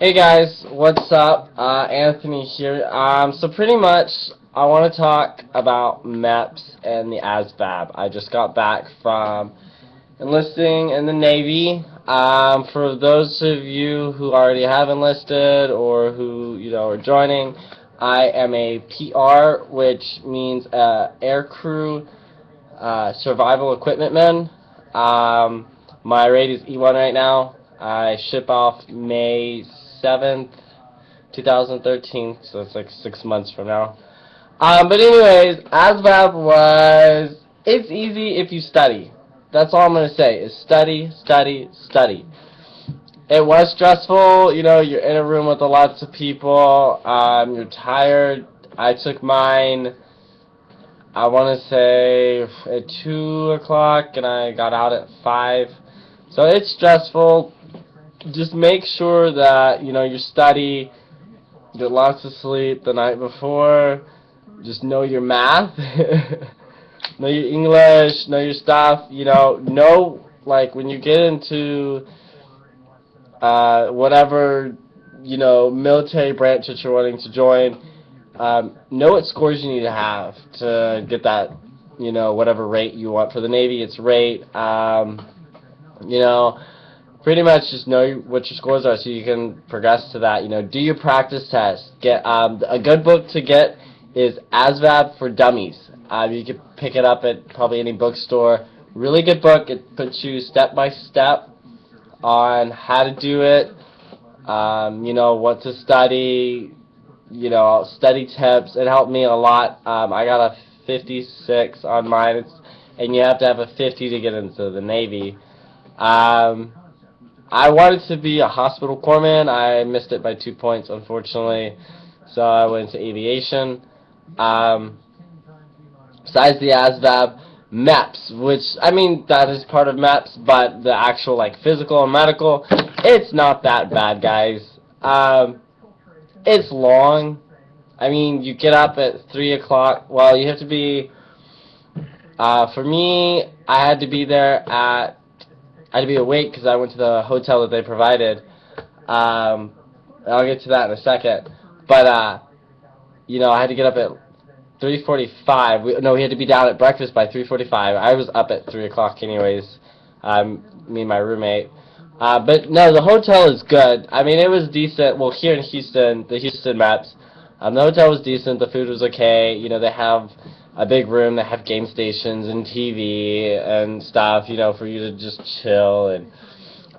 Hey guys, what's up? Anthony here. So pretty much, I want to talk about Meps and the ASVAB. I just got back from enlisting in the Navy. For those of you who already have enlisted or who are joining, I am a PR, which means Air Crew Survival Equipment Man. My rate is E1 right now. I ship off May 7th, 2013, so it's like 6 months from now. But anyways, it's easy if you study. That's all I'm going to say, is study, study, study. It was stressful, you're in a room with lots of people, you're tired. I took mine, I want to say, at 2 o'clock, and I got out at 5. So it's stressful. Just make sure that, you study, get lots of sleep the night before, just know your math, know your English, know your stuff, know, like, when you get into whatever, military branch that you're wanting to join, know what scores you need to have to get that, whatever rate you want. For the Navy, it's rate, pretty much just know what your scores are so you can progress to that. Do your practice test. Get a good book to get is ASVAB for Dummies. You can pick it up at probably any bookstore. Really good book. It puts you step by step on how to do it. What to study. Study tips. It helped me a lot. I got a 56 on mine, and you have to have a 50 to get into the Navy. I wanted to be a hospital corpsman. I missed it by 2 points, unfortunately. So I went to aviation. Besides the ASVAB, Meps, which, that is part of Meps, but the actual, physical and medical, it's not that bad, guys. It's long. You get up at 3 o'clock. Well, you have to be, for me, I had to be awake because I went to the hotel that they provided. I'll get to that in a second. But, I had to get up at 3:45. We had to be down at breakfast by 3:45. I was up at 3 o'clock anyways, me and my roommate. But, no, the hotel is good. It was decent. Well, here in Houston, the Houston Meps, the hotel was decent. The food was okay. They have a big room. They have game stations and TV and stuff, for you to just chill and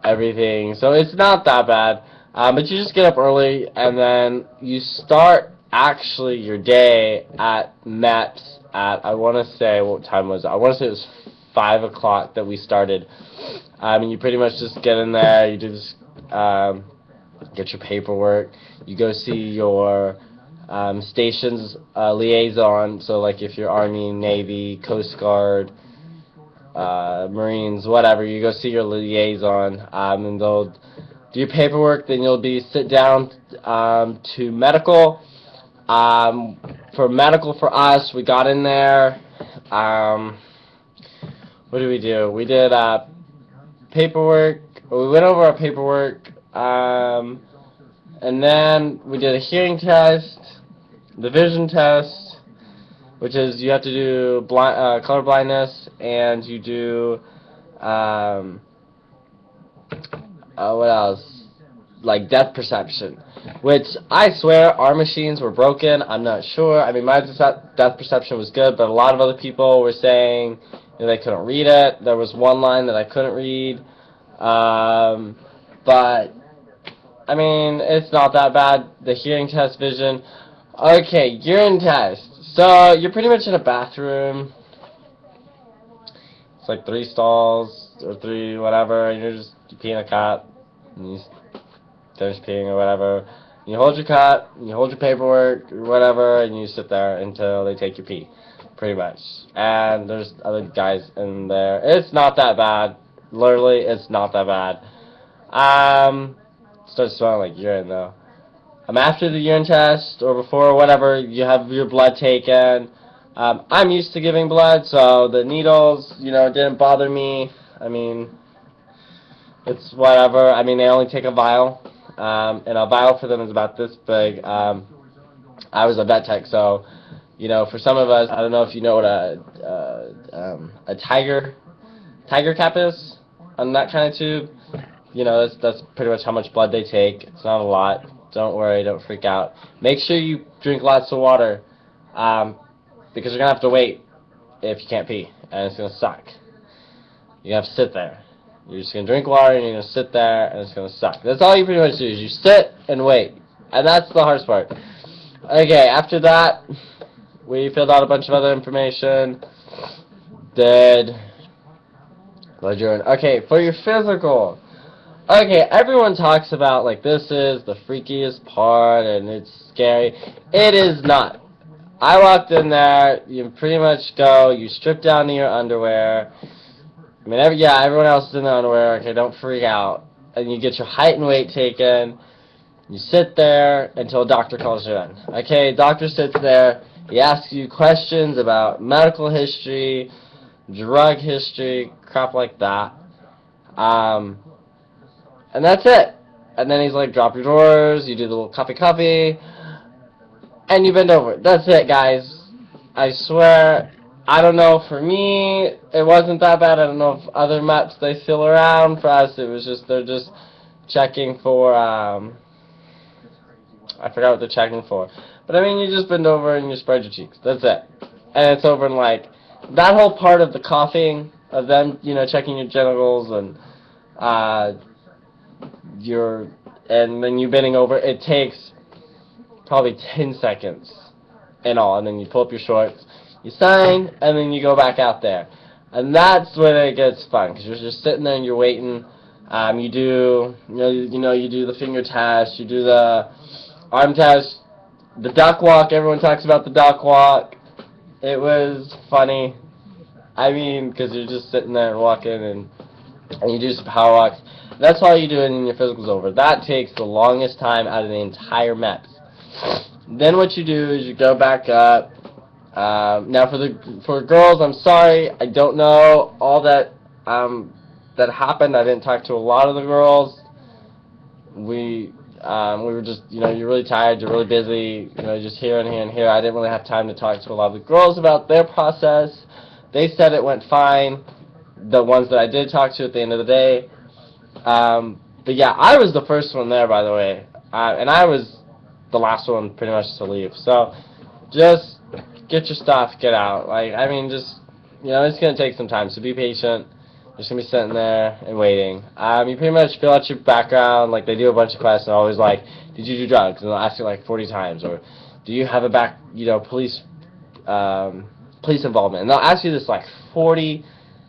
everything. So it's not that bad. But you just get up early, and then you start, actually, your day at Meps at, I want to say, what time was it? I want to say it was 5 o'clock that we started. You pretty much just get in there, you just get your paperwork, you go see your stations liaison, so like if you're Army, Navy, Coast Guard, Marines, whatever, you go see your liaison, and they'll do your paperwork. Then you'll be sit down to medical. For medical for us, we got in there. What did we do? We did paperwork. We went over our paperwork, and then we did a hearing test, the vision test, which is you have to do color blindness, and you do what else? Like depth perception, which I swear our machines were broken. I'm not sure. My depth perception was good, but a lot of other people were saying they couldn't read it. There was one line that I couldn't read, but it's not that bad. The hearing test, vision. Okay, urine test. So you're pretty much in a bathroom. It's like 3 stalls or 3 whatever, and you pee in a cup, and you finish peeing or whatever. You hold your cup, you hold your paperwork or whatever, and you sit there until they take your pee, pretty much. And there's other guys in there. It's not that bad. Literally, it's not that bad. It starts smelling like urine though. After the urine test or before or whatever, you have your blood taken. I'm used to giving blood, so the needles, didn't bother me. It's whatever. They only take a vial. and a vial for them is about this big. I was a vet tech, so for some of us, I don't know if you know what a tiger cap is on that kind of tube. That's pretty much how much blood they take. It's not a lot. Don't worry, don't freak out. Make sure you drink lots of water, because you're gonna have to wait if you can't pee, and it's gonna suck. You have to sit there. You're just gonna drink water, and you're gonna sit there, and it's gonna suck. That's all you pretty much do, is you sit and wait, and that's the hardest part. Okay, after that, we filled out a bunch of other information. Did blood urine. Okay, for your physical. Okay, everyone talks about, like, this is the freakiest part, and it's scary. It is not. I walked in there, you pretty much go, you strip down to your underwear. I mean, everyone else is in their underwear, okay, don't freak out. And you get your height and weight taken. You sit there until a doctor calls you in. Okay, doctor sits there, he asks you questions about medical history, drug history, crap like that. And that's it. And then he's like, drop your drawers, you do the little cuppy, and you bend over. That's it, guys. I swear, I don't know, for me, it wasn't that bad. I don't know if other Meps, they still around. For us, it was just, they're just checking for, I forgot what they're checking for. But I mean, you just bend over and you spread your cheeks. That's it. And it's over in, like, that whole part of the coughing, of them, checking your genitals and, and then you bending over, it takes probably 10 seconds in all, and then you pull up your shorts, you sign, and then you go back out there. And that's when it gets fun, because you're just sitting there and you're waiting. You do, you do the finger test, you do the arm test, the duck walk. Everyone talks about the duck walk. It was funny. I mean, because you're just sitting there and walking, and you do some power walks. That's all you do, and then your physical's over. That takes the longest time out of the entire Meps. Then what you do is you go back up. Now for girls, I'm sorry, I don't know all that that happened. I didn't talk to a lot of the girls. We were just, you're really tired, you're really busy, just here and here and here. I didn't really have time to talk to a lot of the girls about their process. They said it went fine, the ones that I did talk to at the end of the day. But yeah, I was the first one there, by the way, and I was the last one pretty much to leave. So just get your stuff, get out. I mean, just, it's going to take some time, so be patient. You're just going to be sitting there and waiting. You pretty much fill out your background. Like, they do a bunch of questions, always like, did you do drugs? And they'll ask you like 40 times. Or do you have a police involvement? And they'll ask you this like 40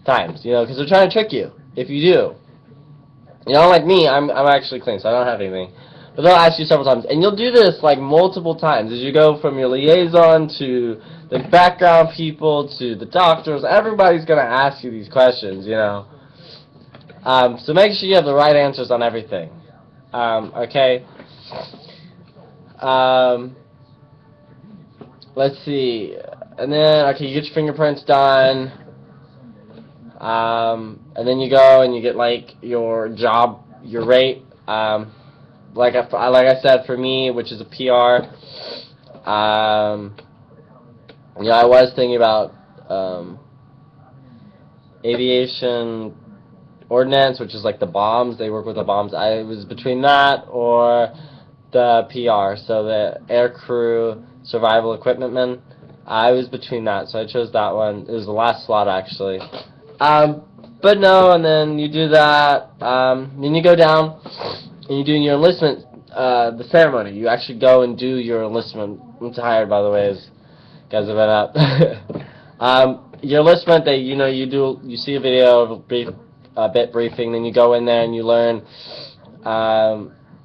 times, because they're trying to trick you if you do. Like me, I'm actually clean, so I don't have anything. But they'll ask you several times, and you'll do this like multiple times as you go from your liaison to the background people to the doctors. Everybody's gonna ask you these questions, So make sure you have the right answers on everything. Okay. Let's see, and then you get your fingerprints done. And then you go and you get like your job, your rate. Like I said, for me, which is a PR, I was thinking about aviation ordnance, which is like the bombs. They work with the bombs. I was between that or the PR, so the air crew survival equipment men. I was between that, so I chose that one. It was the last slot, actually. But no, and then you do that, then you go down, and you do your enlistment, the ceremony. You actually go and do your enlistment. I'm tired, by the way, as guys have been up. Your enlistment, you see a video of a bit briefing, then you go in there and you learn,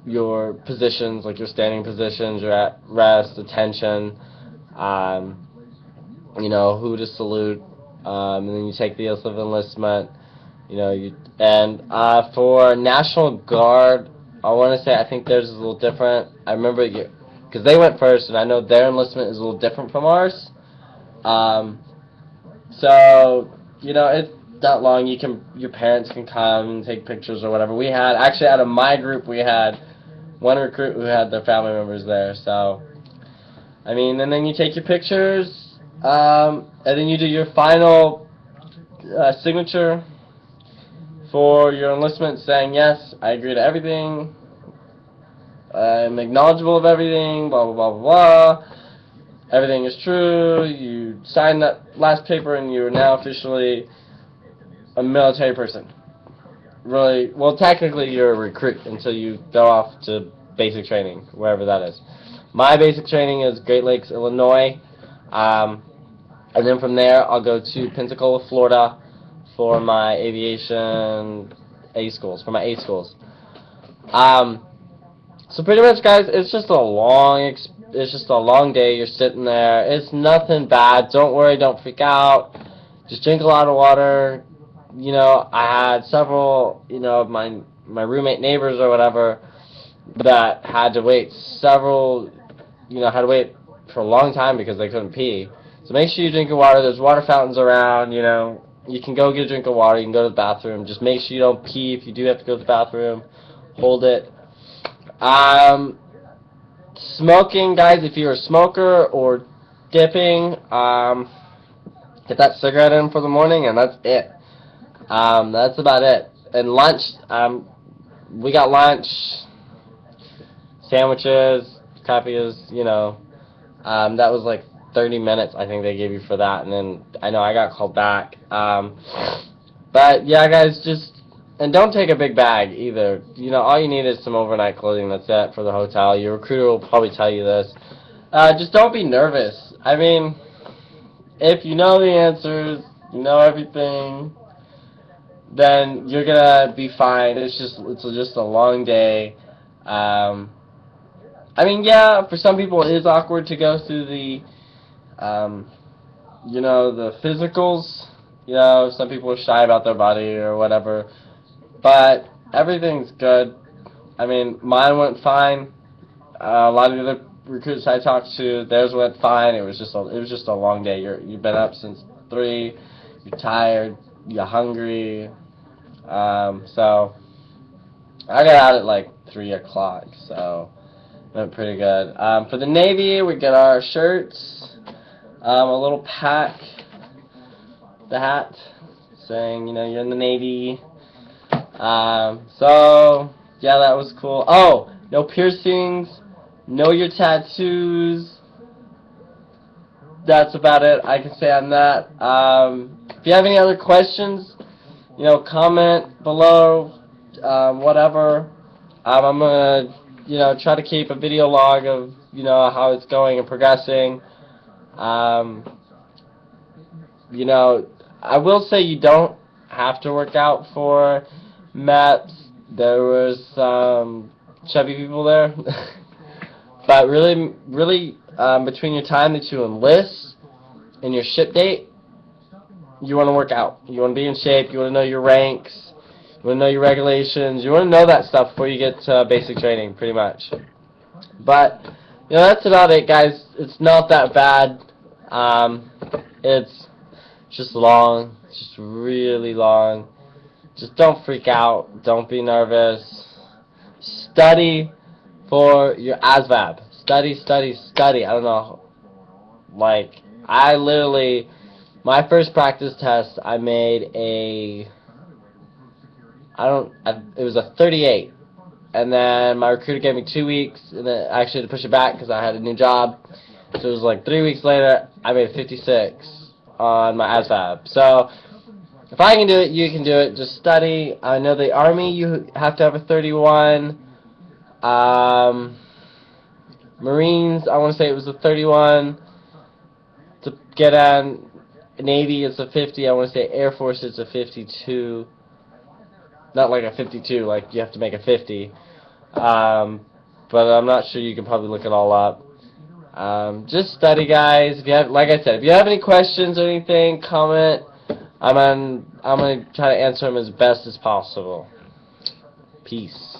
your positions, like your standing positions, your at rest, attention, who to salute. And then you take the oath of enlistment, for National Guard, I want to say, I think theirs is a little different. I remember, because they went first, and I know their enlistment is a little different from ours. So, it's not long. Your parents can come and take pictures or whatever. Actually, out of my group, we had one recruit who had their family members there. So, I mean, and then you take your pictures, and then you do your final signature for your enlistment, saying, yes, I agree to everything, I'm acknowledgeable of everything, blah, blah, blah, blah, blah. Everything is true. You sign that last paper and you are now officially a military person. Really, well, technically you're a recruit until you go off to basic training, wherever that is. My basic training is Great Lakes, Illinois. And then from there, I'll go to Pensacola, Florida for my aviation A schools, for my A schools. So pretty much, guys, it's just a long day. You're sitting there. It's nothing bad. Don't worry. Don't freak out. Just drink a lot of water. You know, I had several, you know, of my roommate neighbors or whatever that had to wait had to wait for a long time because they couldn't pee. So make sure you drink your water. There's water fountains around, you know. You can go get a drink of water. You can go to the bathroom. Just make sure you don't pee. If you do have to go to the bathroom, hold it. Smoking, guys, if you're a smoker or dipping, get that cigarette in for the morning, and that's it. That's about it. And lunch, we got lunch, sandwiches, coffees, you know. That was like 30 minutes, I think they gave you for that, and then I know I got called back. But yeah, guys, and don't take a big bag either. You know, all you need is some overnight clothing. That's it for the hotel. Your recruiter will probably tell you this. Just don't be nervous. I mean, if you know the answers, you know everything, then you're gonna be fine. It's just a long day. I mean, yeah, for some people it is awkward to go through the, you know, the physicals. You know, some people are shy about their body or whatever. But everything's good. I mean, mine went fine. A lot of the other recruits I talked to, theirs went fine. It was just a long day. You've been up since 3. You're tired. You're hungry. So I got out at like 3 o'clock. So it went pretty good. For the Navy, we get our shirts, a little pack, the hat, saying, you know, you're in the Navy. So, yeah, that was cool. Oh, no piercings, know your tattoos. That's about it I can say on that. If you have any other questions, you know, comment below, whatever. I'm going to, you know, try to keep a video log of, you know, how it's going and progressing. You know, I will say you don't have to work out for Meps. There was some chubby people there. But really, between your time that you enlist and your ship date, you want to work out. You want to be in shape. You want to know your ranks. You want to know your regulations. You want to know that stuff before you get to basic training, pretty much. But, you know, that's about it, guys. It's not that bad. It's just long. It's just really long. Just don't freak out. Don't be nervous. Study for your ASVAB. Study, study, study. I don't know. Like, I literally, my first practice test, I made it was a 38. And then my recruiter gave me 2 weeks, and then I actually had to push it back because I had a new job. So it was like 3 weeks later, I made a 56 on my ASVAB. So, if I can do it, you can do it. Just study. I know the Army, you have to have a 31. Marines, I want to say it was a 31. To get on Navy, it's a 50. I want to say Air Force, it's a 52. Not like a 52, like you have to make a 50. But I'm not sure. You can probably look it all up. Just study, guys. If you have, like I said, if you have any questions or anything, comment. I'm gonna try to answer them as best as possible. Peace.